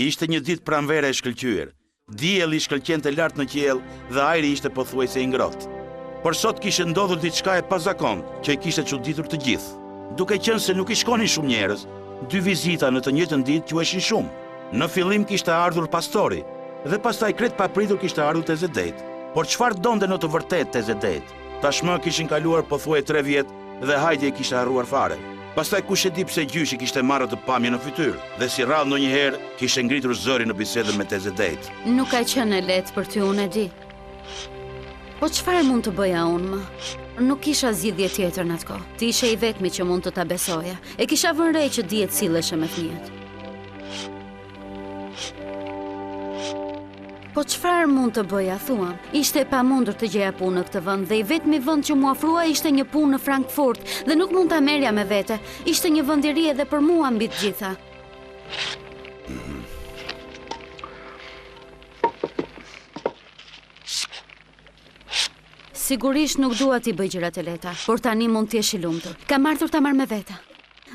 Ishte një ditë pranvere e shkëlqyer. Dielli shkëlqente lart në qiell dhe ajri ishte pothuajse i ngrohtë. Por sot kishte ndodhur diçka e pazakontë që i kishte çuditur të gjithë. Duke qenë se nuk i shkonin shumë njerëz, 2 vizita në të njëjtën ditë quheshin shumë. Në fillim kishte ardhur pastori dhe pastaj krejt papritur kishte ardhur Tezedejt. Por çfarë donte në të vërtetë Tezedejt? Tashmë kishin kaluar pothuajse 3 vjet dhe Hajdi e kishte harruar fare. Pastaj kush e di pse gjyshi kishte marrë të pamje në fytyrë dhe si rrallë ndonjëherë kishte ngritur zërin në bisedën me Tezedejt. Nuk ka qenë e lehtë për ty, unë e di. Po çfarë mund të bëja unë më? Nuk kisha zgjidhje tjetër në atë kohë. Ti ishe i vetmi që mund të ta besoja. E kisha vënë re që dihet silleshe me fëmijët. Po çfarë mund të bëja, thuam? Ishte e pamundur të gjeja punë në këtë vend dhe i vetmi vend që mu ofrua ishte një punë në Frankfurt dhe nuk mund ta merrja me vete. Ishte një vend i ri edhe për mua mbi të gjitha. Sigurisht nuk dua t'i bëj gjërat e lehta, por tani mund t'jesh i lumtur. Kam ardhur ta marr me vete.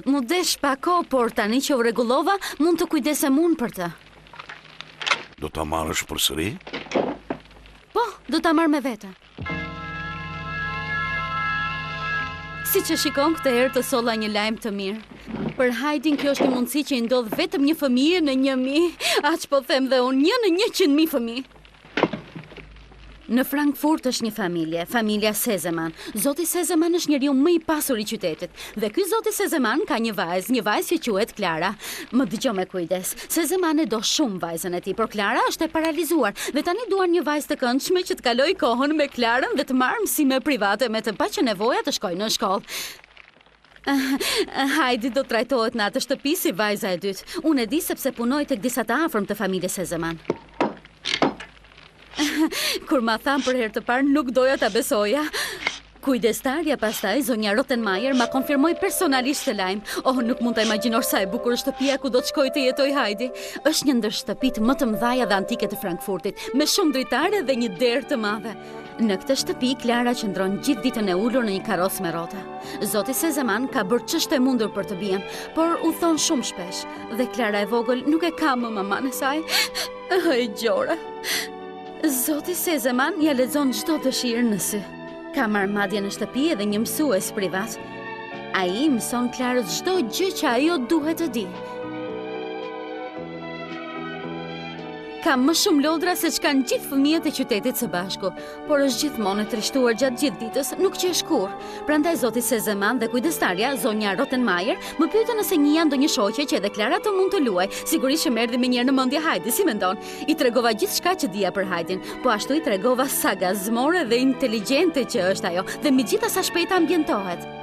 Mu desh pa kohë, por tani që u rregullova, mund të kujdesem unë për të. Do ta marrësh përsëri? Po, do ta marr me vete. Siç e shikon këtë herë të solla një lajm të mirë. Për Hajdin kjo është një mundësi që i ndodh vetëm një fëmijë në 1000, aq po them dhe unë, 1 në 100.000 fëmijë. Në Frankfurt është një familje, familja Sezeman. Zoti Sezeman është njeriu më i pasur i qytetit. Dhe ky zoti Sezeman ka një vajzë që quhet Klara. Më dëgjoj me kujdes. Sezeman e do shumë vajzën e tij, por Klara është e paralizuar dhe tani duan një vajzë të këndshme që të kalojë kohën me Klarën dhe të marrë mësime private me të pa që nevoja të shkojë në shkollë. Hajdi do trajtohet në atë shtëpi si vajza e dytë. Unë e di sepse punoj tek disa të afërm të familjes Sezeman. Kur ma tham për herë të parë, nuk doja ta besoja. Kujdestarja pastaj, zonja Rottenmeier, ma konfirmoi personalisht të lajm. Oh, nuk mund ta imagjinosh sa e bukur është shtëpia ku do të shkojë të jetoj Hajdi. Është një ndër shtëpitë më të mëdha dhe antike të Frankfurtit, me shumë dritare dhe një derë të madhe. Në këtë shtëpi, Klara qëndron gjithë ditën e ulur në një karrocë me rrota. Zoti Sezeman ka bërë ç'është e mundur për të bien, por u thon shumë shpesh. Dhe Klara e vogël nuk e ka më maman e saj. E gjora. Zoti Sezeman ja lexon çdo dëshirë në sy. Ka marrë madje në shtëpi edhe një mësues privat. Ai mëson Klarës çdo gjë që ajo duhet të di. Ka më shumë lodra se ç'kan gjithë fëmijët e qytetit së bashku, por është gjithmonë e trishtuar gjatë gjithë ditës, nuk qesh kurrë. Prandaj zoti Sezeman dhe kujdestarja, zonja Rottenmeier, më pyetën nëse janë ndonjë shoqe që edhe Klara të mund të luajë. Sigurisht që më erdhi më njëherë në mendje Hajdi, si mendon? I tregova gjithçka që dija për Hajdin, po ashtu i tregova sa gazmore dhe inteligjente që është ajo, dhe megjithatë sa shpejt ambientohet.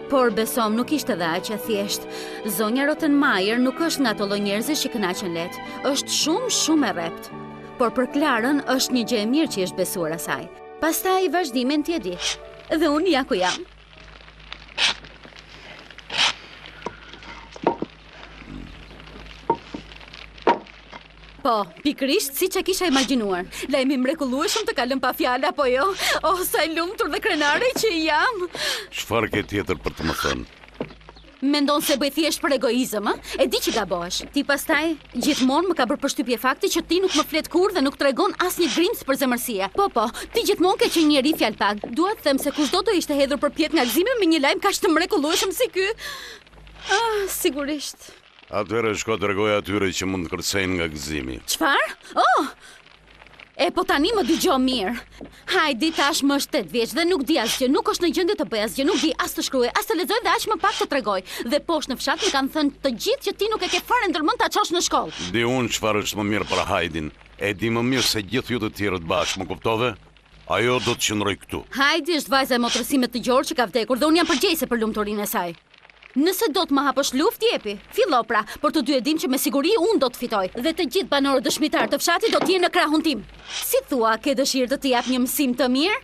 Por besom nuk ishte dhe aq e thjesht. Zonja Rottenmeier nuk është nga ato lloj njerëzish që kënaqen lehtë. Është shumë e rrept. Por për Klarën është një gjë e mirë që është besuar asaj. Pastaj vazhdimin ti e di. Dhe unë ja ku jam. Po, pikërisht siç e kisha imagjinuar. Lajmi mrekullueshëm të kalon pa fjalë apo jo? Oh, sa i lumtur dhe krenare që jam. Çfarë ke tjetër për të më thënë? Mendon se bëj thjesht për egoizëm, a? E di që gabohesh. Ti pastaj gjithmonë më ka bërë përshtypje fakti që ti nuk më flet kurrë dhe nuk tregon asnjë grimc për zemërsia. Po, ti gjithmonë ke qenë njeri fjalpak. Dua të them se kushdo do ishte hedhur përpjet nga gëzimi me një lajm kaq të mrekullueshëm si ky. Sigurisht. Atëherë shko tregoj atyre që mund të kërcejnë nga gëzimi. Çfarë? Oh! E po tani më dëgjoj mirë. Hajdi tashmë është 8 vjeç dhe nuk di asgjë, nuk është në gjendje të bëjë asgjë, nuk di as të shkruaj, as të lexoj dhe aq më pak të tregoj. Dhe poshtë në fshat më kanë thënë të gjithë që ti nuk e ke fare ndërmend ta çosh në shkollë. Di unë çfarë është më mirë për Hajdin. E di më mirë se gjithë ju të tjerët bashkë, më kuptove? Ajo do të qëndroj këtu. Hajdi është vajza e motrësimit të Gjorgj që ka vdekur dhe unë jam përgjegjëse për lumturinë e saj. Nëse do të më hapësh luftë, jepi. Fillo pra, por të dy e dim që me siguri unë do të fitoj. Dhe të gjithë banorët dëshmitar të fshatit do të jenë në krahun tim. Si thua, ke dëshirë të të jap një mësim të mirë?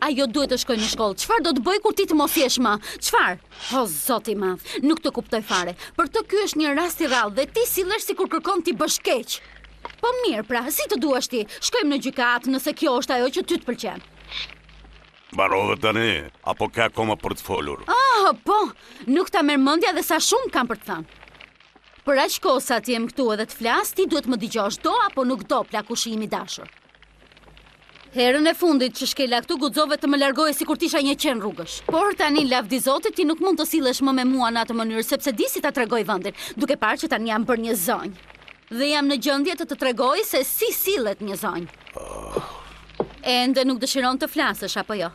Ajo duhet të shkojë në shkollë. Çfarë do të bëj kur ti të mos jesh më? Çfarë? O zoti i madh, nuk të kuptoj fare. Për të ky është një rast i rrallë dhe ti sillesh sikur kërkon ti bësh keq. Po mirë pra, si të duash ti? Shkojmë në gjykatë nëse kjo është ajo që ty të pëlqen. Barove tani, apo ka akoma për të folur? Po, nuk ta merr mendja dhe sa shumë kam për të thënë. Për aq kohë sa ti jem këtu edhe të flas, ti duhet më dëgjosh do apo nuk do plakushimi i dashur. Herën e fundit që shkela këtu guxove të më largoje sikur tisha një qen rrugësh. Por tani lavdi Zotit ti nuk mund të sillesh më me mua në atë mënyrë sepse di si ta tregoj vendin, duke parë që tani jam bërë një zonjë. Dhe jam në gjendje të tregoj se si sillet një zonjë. Ende nuk dëshiron të flasësh apo jo?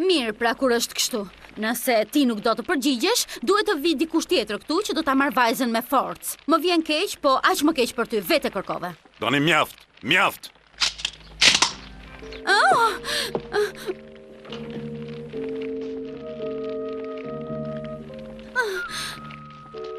Mirë, pra kur është kështu. Nëse ti nuk do të përgjigjesh, duhet të vi dikush tjetër këtu që do ta marr vajzën me forcë. Më vjen keq, po aq më keq për ty, vetë kërkove. Tani mjaft.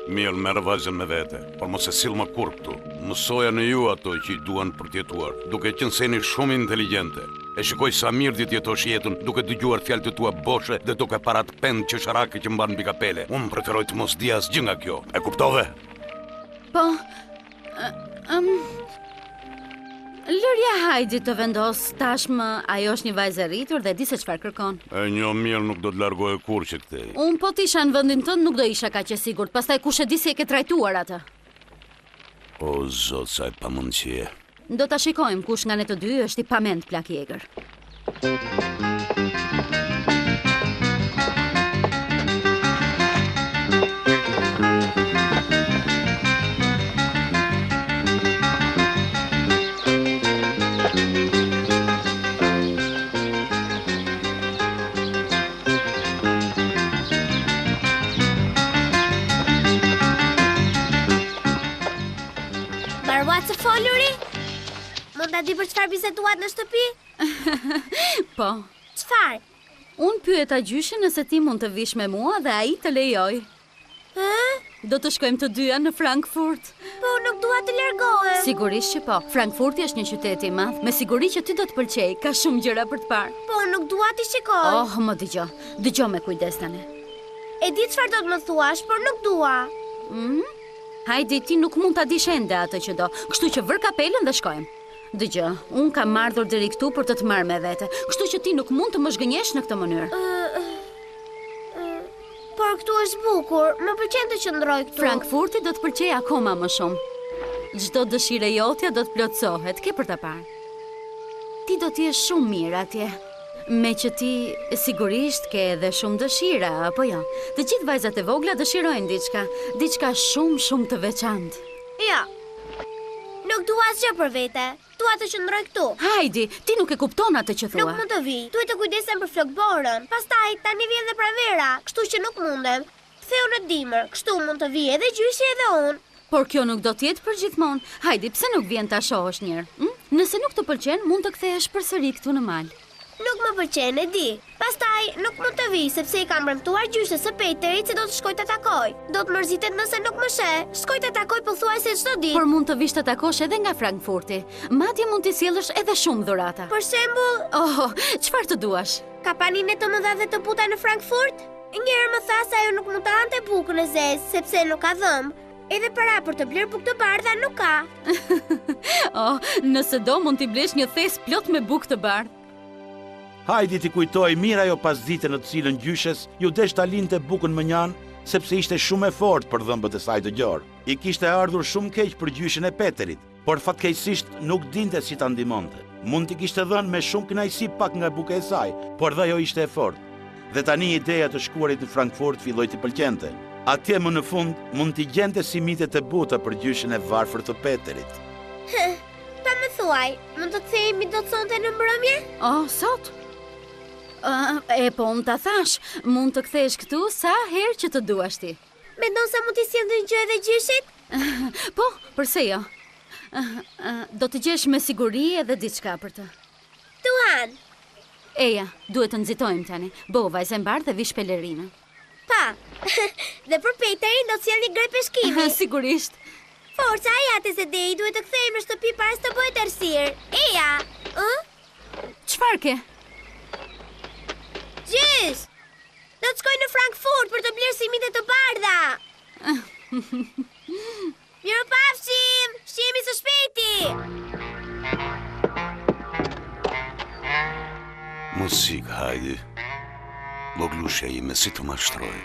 Mirë, merë vajzën me vete, por mos e sill më kur këtu. Mësoja në ju ato që i duan për t'jetuar, duke qenë se jeni shumë inteligjente. E shikoj sa mirë ti t'jetosh jetën, duke dëgjuar fjalët e tua boshe dhe duke parat pend qesharake që mban mbi kapele. Unë preferoj të mos di asgjë nga kjo. E kuptove? Po, lërja Hajdi të vendos, tashmë ajo është një vajzë e rritur dhe di se çfarë kërkon. E një mirë nuk do të largohe kur që këtej. Unë po t'isha në vendin tënd nuk do isha kaq e sigurt, pastaj kush e di si e ke trajtuar atë. O zot, sa e pamundësie. Do ta shikojmë kush nga ne të dy është i pament plak i egër. Barbatë së foluri? Mund ta di për çfarë biseduat në shtëpi? Po, Çfarë? unë pyeta gjyshin nëse ti mund të vish me mua dhe ai të lejoj. Ë? Do të shkojmë të dyja në Frankfurt. Po nuk dua të largohem. Sigurisht që po. Frankfurti është një qytet i madh, me siguri që ty do të pëlqej, ka shumë gjëra për të parë. Po nuk dua t'i shikoj. Oh, më dëgjoj. Dëgjoj me kujdes tani. E di çfarë do të më thuash, por nuk dua. Hajde, ti nuk mund ta dish ende atë që do. Kështu që vër kapelen dhe shkojmë. Dëgjoj, unë kam ardhur deri këtu për të të marrë me vete. Kështu që ti nuk mund të më zhgënjesh në këtë mënyrë. Por këtu është bukur, më pëlqen të qëndroj këtu. Frankfurti do të pëlqej akoma më shumë. Çdo dëshirë jotja do të plotësohet, ke për ta parë. Ti do të jesh shumë mirë atje. Me që ti sigurisht ke edhe shumë dëshira, apo jo? Të gjithë vajzat e vogla dëshirojnë diçka shumë të veçantë. Jo. Nuk dua asgjë për vete. Dua të qëndroj këtu. Hajdi, ti nuk e kupton atë që thua. Nuk mund të vi. Duhet të kujdesem për flokborën. Pastaj tani vjen dhe pranvera, kështu që nuk mundem. Ktheu në dimër, kështu mund të vi edhe gjyshi edhe unë. Por kjo nuk do të jetë për gjithmonë. Hajdi, pse nuk vjen ta shohësh një herë? Nëse nuk të pëlqen, mund të kthehesh përsëri këtu në mal. Nuk më pëlqen, e di. Pastaj nuk mund të vi sepse i kam premtuar gjyshes së Peterit se do të shkoj të takoj. Do të mërzitet nëse nuk më sheh. Shkoj të takoj pothuajse çdo ditë. Por mund të vish të takosh edhe nga Frankfurti. Madje mund t'i sjellësh edhe shumë dhurata. Për shembull, Oh, çfarë të duash? ka paninë të mëdha dhe të buta në Frankfurt? Njëherë më tha se ajo nuk mund të hante bukën e zezë sepse nuk ka dhëmb. Edhe para për të bler bukë të bardha nuk ka. Oh, nëse do mund t'i blesh një thes plot me bukë të bardhë. Hajdi t'i kujtoj mirë ajo pas ditën në të cilën gjyshes ju desh ta linte bukën më njan, sepse ishte shumë e fortë për dhëmbët e saj të gjorë. I kishte ardhur shumë keq për gjyshin e Peterit, por fatkeqësisht nuk dinte si ta ndihmonte. Mund t'i kishte dhënë me shumë kënaqësi pak nga buka e saj, por dhe ajo ishte e fortë. Dhe tani ideja të shkuarit në Frankfurt filloi t'i pëlqente. Atje më në fund mund t'i gjente si mitet e buta për gjyshin e varfër të Peterit. Pa më thuaj, mund të kthehemi do të sonte në mbrëmje? Oh, sot? Po unë ta thash, mund të kthesh këtu sa herë që të duash ti. Mendon se mund t'i sjell ndonjë gjë edhe gjyshit? Po, përse jo? Do të gjesh me siguri edhe diçka për të. Tuan, Eja, duhet të nxitojmë tani. Bo, vajzë e mbarë dhe vish pelerinë. pa. Dhe për Peterin do të sjell një grej peshkimi. Sigurisht. Forca, ja te se dej, duhet të kthehemi në shtëpi para se të bëhet errësirë. Eja, Çfarë ke? Gjysh! Do të shkoj në Frankfurt për të blerë simite të bardha. Mirupafshim! Shihemi së shpejti! Mos sik, hajde. Moglushe ime si të mashtroj.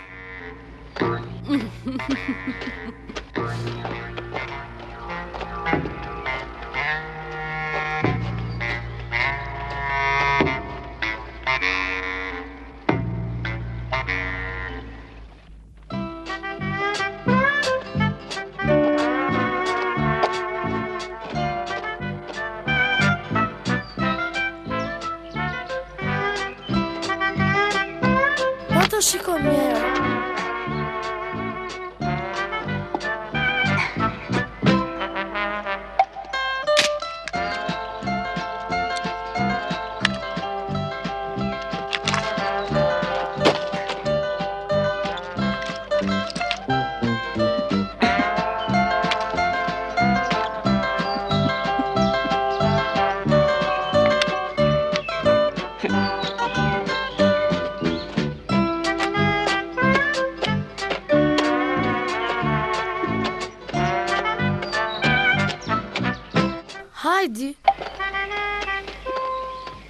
Të shikoj mirë.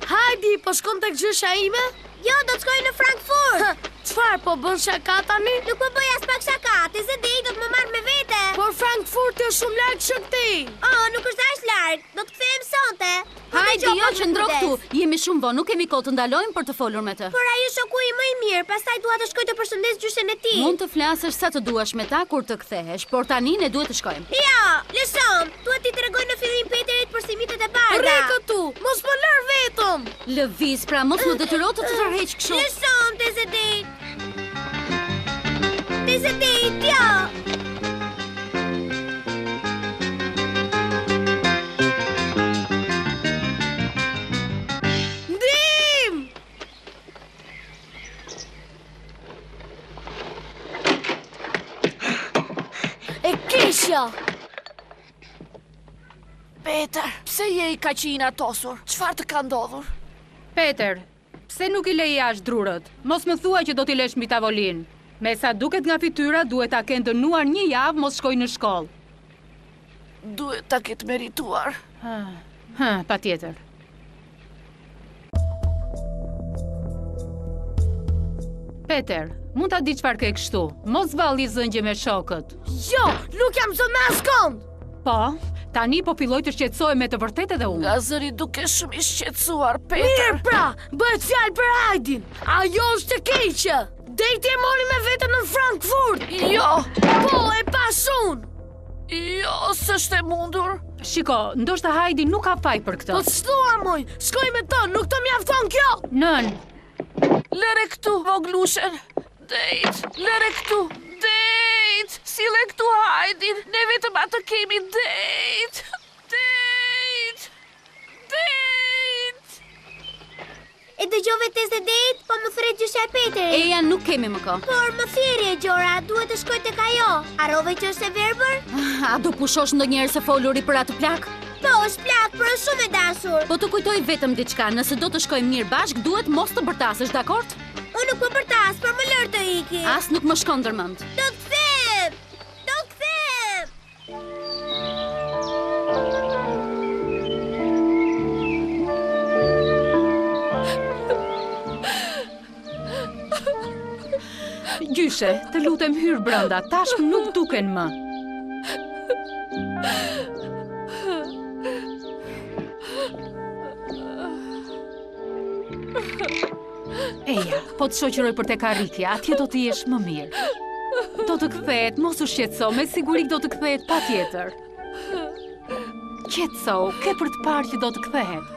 Hajdi, po shkon tek gjysha ime? Jo, do të shkoj në Frankfurt. Çfarë po bën shaka tani? Nuk po bëj as pak shaka, ti se di do të më marr me vete. Por Frankfurt është shumë larg shëkti. Nuk është aq larg. Do të kthehem sonte. Hajdi, jo që ndro këtu. Jemi shumë vonë, nuk kemi kohë të ndalojmë për të folur me të. Por ai është shoku im më i mirë, pastaj dua të shkoj të përshëndes gjyshen e tij. Mund të flasësh sa të duash me ta kur të kthehesh, por tani ne duhet të shkojmë. Jo, lëshom. Duhet t'i tregoj në fillim Peterit për simitet e bardha. Rri këtu, mos më lër vetëm. Lëviz, pra mos më detyro të të tërheq kështu. Lëshom, Tezedit. Tezedit, jo. Peter, pse je i kaq i inatosur? Çfarë të ka ndodhur? Peter, pse nuk i leje jashtë drurët? Mos më thua që do t'i lesh mbi tavolinë. Me sa duket nga fytyra, duhet ta kenë dënuar një javë mos shkoj në shkollë. Duhet ta ketë merituar. Patjetër. Peter, mund ta di çfarë ke kështu. Mos valli zëngjë me shokët. Jo, nuk jam zënë me askond. Po, tani po filloj të shqetësohem me të vërtetë edhe unë. Nga zëri duke shumë i shqetësuar, Peter. Mirë pra, bëhet fjalë për Hajdin. Ajo është e keqe. Dejti e mori me vete në Frankfurt. Jo. Po, e pasun. Jo, s'është e mundur. Shiko, ndoshta Hajdi nuk ka faj për këtë. Po s'thua moj, shkoj me të, nuk të mjafton kjo. Nën. Lere këtu, voglushen. Dejt, lere këtu. Dejt, sile këtu Hajdin. Ne vetëm atë kemi, Dejt. Dejt. Dejt. E dëgjove Tezedit, po më thret gjysha e Peterit. Eja, nuk kemi më kohë. Por më thirrje Gjora, duhet të shkoj tek ajo. Harrove që është e verbër? A do pushosh ndonjëherë se foluri për atë plak? Po, është plak, por është shumë e dashur. Po të kujtoj vetëm diçka, nëse do të shkojmë mirë bashk, duhet mos të bërtasësh, dakord? Unë nuk po bërtas, por më lër të iki. As nuk më shkon ndërmend. Do të kthehem. Do të kthehem. Gjyshe, të lutem hyr brenda, tashmë nuk duken më. Eja, po të shoqëroj për tek arritja, atje do të jesh më mirë. Do të kthehet, mos u shqetëso, me siguri do të kthehet patjetër. Qetëso, ke për të parë që do të kthehet.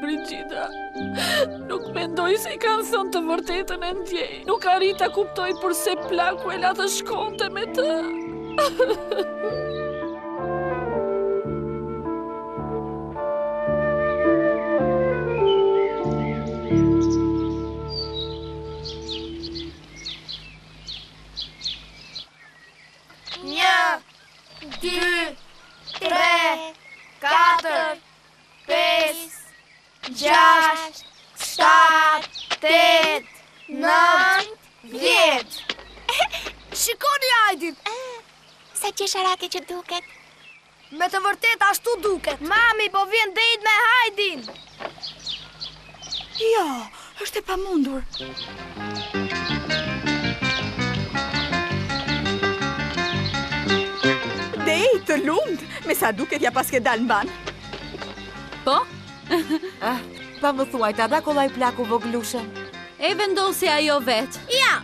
Brigida, nuk mendoj se i kanë thënë të vërtetën e ndjej. Nuk arrit ta kuptoj përse plaku e la të shkonte me të. Shikoni Hajdin. Sa qesharake që duket. Me të vërtet ashtu duket. Mami, po vjen dejt me Hajdin. Jo, është e pamundur. lund, me sa duket ja pas ke dal mban. Po? Pa më thuaj, ta da kollaj plaku voglushën. E vendosi ajo vet. Ja,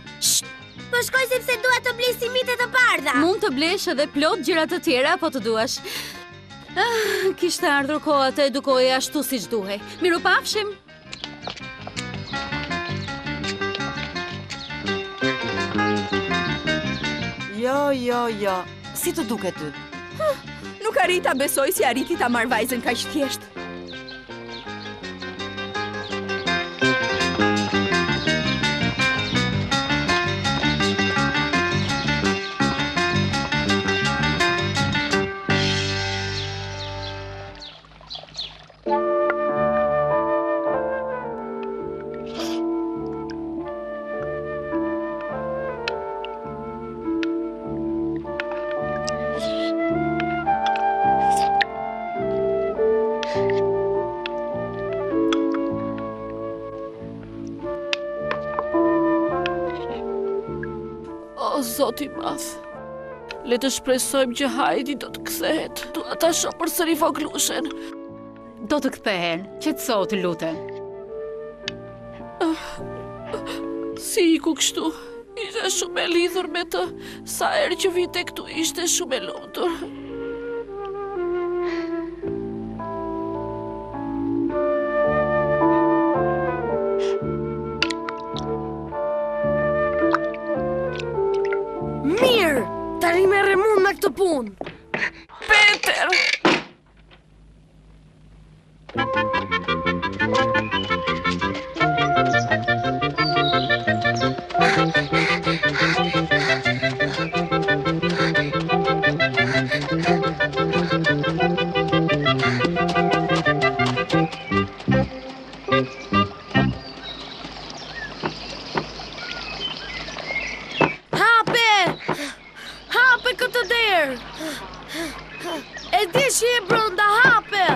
po shkoj sepse dua të blej simite të bardha. Mund të blesh edhe plot gjëra të tjera po të duash. Kishte ardhur koha të edukoje ashtu siç duhej. Mirupafshim. Jo. Si të duket ty? Nuk arrita besoj si arriti ta marr vajzën kaq thjesht. O, Zoti madh. Le të shpresojmë që Hajdi do të kthehet. Dua ta shoh përsëri voglushen. Do të kthehen, qetëso të lutem. Si iku kështu? Isha shumë e lidhur me të. Sa herë që vite këtu ishte shumë e lumtur. Mirë, tani merre mund me këtë punë. Peter! Hape këtë derë. E di që e brenda, hape.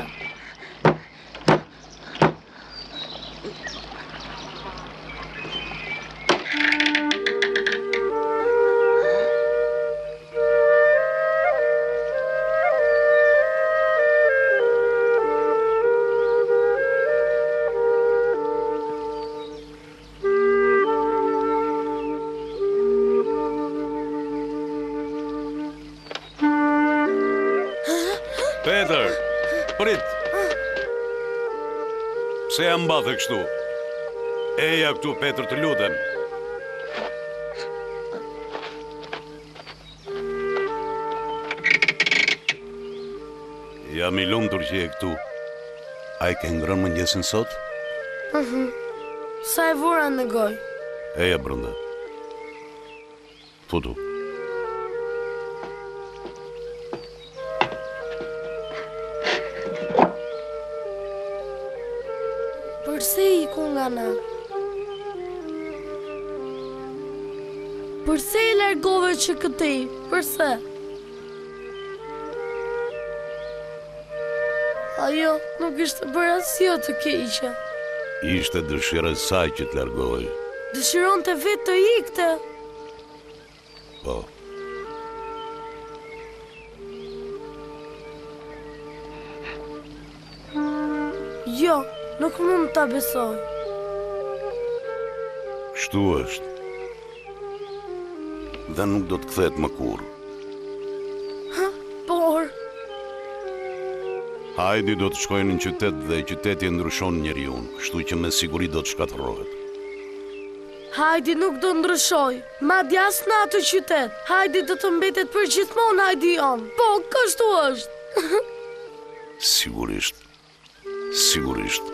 Peter, prit. Pse jam mbathe kështu? Eja këtu, Peter, të lutem. Jam i lumtur që je këtu. A i ke ngrënë mëngjesin sot? Sa e vura në goj. Eja brenda. Futu. Përse i ku nga na? Përse i largove që këti? Përse? Ajo nuk ishte bërë asjo të keqe. Ishte dëshira e saj që të largohej. Dëshiron të vetë të ikte. Po. Jo, nuk mund ta besoj. Kështu është. Dhe nuk do të kthehet më kurrë. Por, Hajdi do të shkojnë në qytet dhe qyteti e ndryshon njeriu, kështu që me siguri do të shkatërrohet. Hajdi nuk do ndryshoj. Madje as në atë qytet. Hajdi do të mbetet për gjithmonë Hajdi jonë. Po, kështu është. Sigurisht. Sigurisht.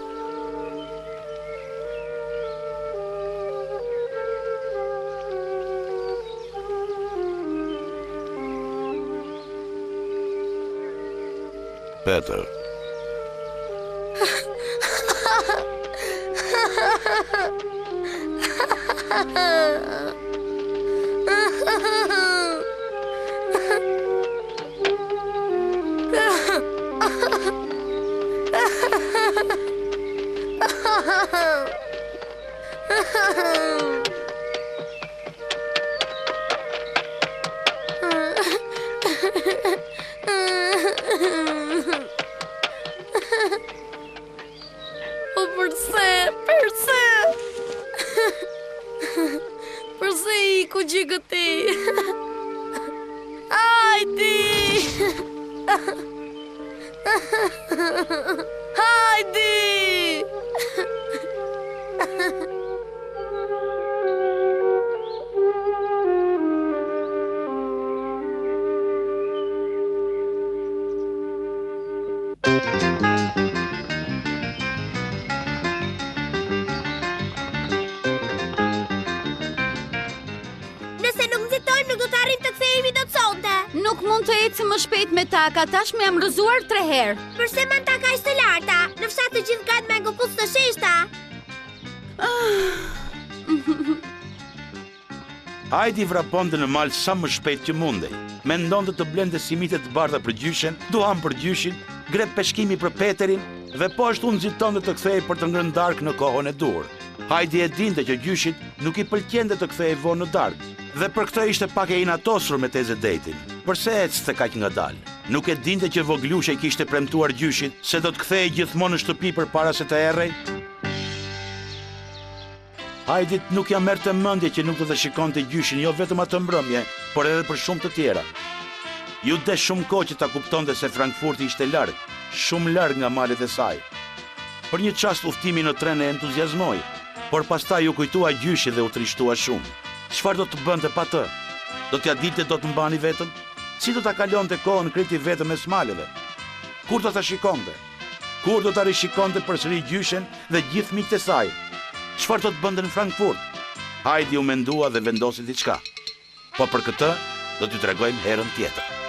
Peter. se i ku gjigët ti. Hajdi! Hajdi! Nëse nuk nxitojmë, nuk do të arrim të kthehemi dot sonte. Nuk mund të ecim më shpejt me taka, tash më jam rrëzuar 3 herë. Përse man ta kaq të larta? Në fshat të gjithë gat me ngopus të sheshta. Hajdi vraponte në mal sa më shpejt që mundej. Mendonte të blende simite të bardha për gjyshen, duham për gjyshin, grep peshkimi për Peterin dhe po ashtu nxitonte të kthehej për të ngrënë darkë në kohën e dur. Hajdi e dinte që gjyshit nuk i pëlqente të kthehej vonë në darkë dhe për këtë ishte pak e inatosur me Teze Detin. Përse ecte kaq ngadalë? Nuk e dinte që Voglusha i kishte premtuar gjyshit se do të kthehej gjithmonë në shtëpi përpara se të errej? Hajdit nuk ja merrte mendje që nuk do të shikonte gjyshin jo vetëm atë mbrëmje, por edhe për shumë të tjera. Ju desh shumë kohë që ta kuptonte se Frankfurti ishte larg, shumë larg nga malet e saj. Për një çast udhtimi në tren e entuziazmoi, por pastaj u kujtua gjyshi dhe u trishtua shumë. Çfarë do të bënte pa të? Do t'ja dilte do të mbani vetëm? Si do ta kalonte kohën kriti vetëm me smaleve? Kur do ta shikonte? Kur do ta rishikonte përsëri gjyshen dhe gjithë miqtë e saj? Çfarë do të bënte në Frankfurt? Hajdi u mendua dhe vendosi diçka. Po për këtë do t'ju tregojmë herën tjetër.